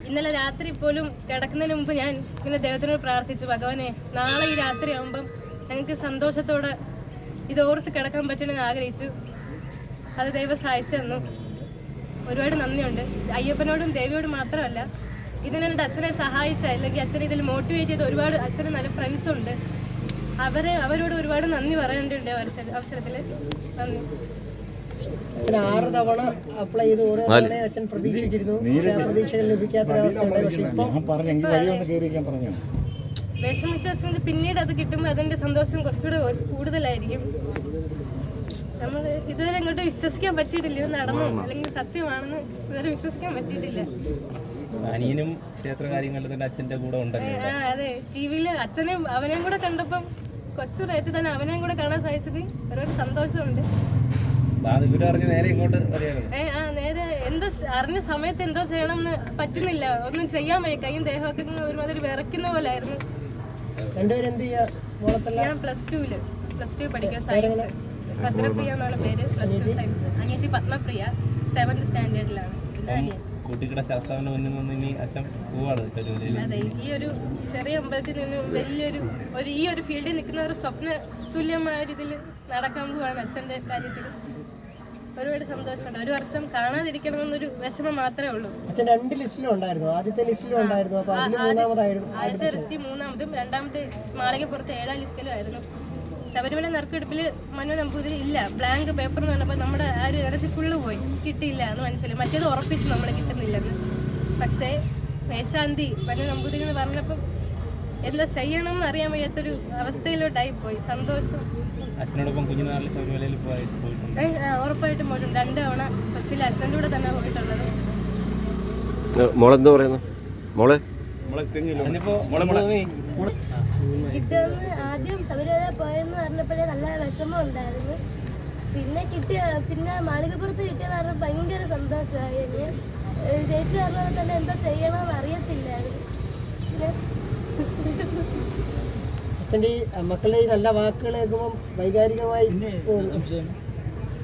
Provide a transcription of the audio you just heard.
ഇന്നലെ രാത്രി പോലും കിടക്കുന്നതിന് മുമ്പ് ഞാൻ ഇങ്ങനെ ദൈവത്തിനോട് പ്രാർത്ഥിച്ചു, ഭഗവാനെ നാളെ ഈ രാത്രി ആകുമ്പം ഞങ്ങൾക്ക് സന്തോഷത്തോടെ ഇതോർത്ത് കിടക്കാൻ പറ്റണമെന്ന് ആഗ്രഹിച്ചു. അത് ദൈവം സഹായിച്ചു തന്നു. ഒരുപാട് നന്ദിയുണ്ട് അയ്യപ്പനോടും ദേവിയോടും മാത്രമല്ല, ഇതിന് എൻ്റെ അച്ഛനെ സഹായിച്ച അല്ലെങ്കിൽ അച്ഛനെ ഇതിൽ മോട്ടിവേറ്റ് ചെയ്ത ഒരുപാട് അച്ഛന് നല്ല ഫ്രണ്ട്സുണ്ട്. അവരോട് ഒരുപാട് നന്ദി പറയേണ്ടതുണ്ട് അവസരത്തിൽ. നന്ദി. 6 തവണ അപ്ലൈ ചെയ്ത് ഓരോ തവണ അച്ഛൻ പ്രതീക്ഷിച്ചിരുന്നു. പ്രതീക്ഷകൾ ലഭിക്കാത്തൊരവസ്ഥയുണ്ട്. പക്ഷേ വിഷമിച്ച വെച്ചെങ്കിൽ പിന്നീട് അത് കിട്ടുമ്പോൾ അതിൻ്റെ സന്തോഷം കുറച്ചുകൂടെ കൂടുതലായിരിക്കും. നമ്മൾ ഇതുവരെ ഇങ്ങോട്ട് വിശ്വസിക്കാൻ പറ്റിയിട്ടില്ല, ഇത് നടന്നു അല്ലെങ്കിൽ സത്യമാണെന്ന് ഇതുവരെ വിശ്വസിക്കാൻ പറ്റിയിട്ടില്ല. അനിയനും ക്ഷേത്ര കാര്യങ്ങളിൽ തന്നെ അച്ഛൻ്റെ കൂടെ ഉണ്ടല്ലോ. അതെ, ടിവിയിൽ അച്ഛനെയും അവനെയും കൂടെ കണ്ടപ്പം കൊച്ചുറായിട്ട് തന്നെ അവനെയും കൂടെ കാണാൻ സാധിച്ചത് ഒരുപാട് സന്തോഷമുണ്ട്. നേരെ എന്തോ അറിഞ്ഞ സമയത്ത് എന്തോ ചെയ്യണമെന്ന് പറ്റുന്നില്ല, ഒന്നും ചെയ്യാൻ വയ്യ. കൈയും ദേഹമൊക്കെ ഒരുമാതിരി വിറയ്ക്കുന്ന പോലെ ആയിരുന്നു. ഞാൻ +2 പഠിക്കുക, സയൻസ്. ഭദ്രപ്രിയ എന്നാണ് പേര്, +2 സയൻസ്. അനിയത്തി പത്മപ്രിയ 7th സ്റ്റാൻഡേർഡിലാണ്. പിന്നെ അനിയൻ കുട്ടികളുടെ ശാസ്ത്രാവിന് മുന്നിൽ നിന്ന് ഇനി അച്ഛൻ പോവാണ്. അതെ, ഈ ഒരു ചെറിയ അമ്പലത്തിൽ നിന്ന് വലിയൊരു ഈ ഒരു ഫീൽഡിൽ നിൽക്കുന്ന ഒരു സ്വപ്ന തുല്യമായ രീതിയിൽ നടക്കാൻ പോവാണ് അച്ഛൻ്റെ കാര്യത്തിൽ. ഒരുപാട് സന്തോഷമുണ്ട്. ഒരു വർഷം കാണാതിരിക്കണമെന്നൊരു വിഷമം മാത്രമേ ഉള്ളൂ. ആദ്യത്തെ ലിസ്റ്റിലും ഉണ്ടായിരുന്നു. ആദ്യത്തെ ലിസ്റ്റിൽ 3ാമതും, രണ്ടാമത്തെ മാളികപ്പുറത്ത് 7ാം ലിസ്റ്റിലും ആയിരുന്നു. ശബരിമല നറുക്കെടുപ്പിൽ മനു നമ്പൂതിരി ഇല്ല, ബ്ലാങ്ക് പേപ്പർ എന്ന് പറഞ്ഞപ്പോൾ നമ്മുടെ ആ ഒരു എനർജി ഫുള്ള് പോയി, കിട്ടിയില്ല എന്ന് മനസ്സിലായി. മറ്റേത് ഉറപ്പിച്ചു നമ്മൾ കിട്ടുന്നില്ലെന്ന്. പക്ഷേ മേശാന്തി മനു നമ്പൂതിരി എന്ന് പറഞ്ഞപ്പം എന്താ ചെയ്യണമെന്ന് അറിയാൻ വയ്യാത്തൊരു അവസ്ഥയിലോട്ടായി പോയി. സന്തോഷം. അച്ഛനോടൊപ്പം കുഞ്ഞുനാളിൽ ശബരിമലയിൽ പോയിട്ടുണ്ട്. ഉറപ്പായിട്ടും പോയിട്ടുണ്ട്. 2 തവണ കൊച്ചിയിൽ അച്ഛൻ്റെ കൂടെ തന്നെ പോയിട്ടുള്ളത്. മോളെന്താ പറയുന്നത്? കിട്ടുമെന്ന് ആദ്യം ശബരിമല പോയെന്ന് പറഞ്ഞപ്പോഴേ നല്ല വിഷമം ഉണ്ടായിരുന്നു. പിന്നെ മാളികപ്പുറത്ത് കിട്ടിയെന്ന് പറഞ്ഞപ്പോൾ ഭയങ്കര സന്തോഷമായി. ചേച്ചി പറഞ്ഞാൽ തന്നെ എന്താ ചെയ്യണമെന്ന് അറിയത്തില്ലായിരുന്നു. അച്ഛൻ്റെ ഈ മക്കളുടെ ഈ നല്ല വാക്കുകൾ കേൾക്കുമ്പോൾ വൈകാരികമായി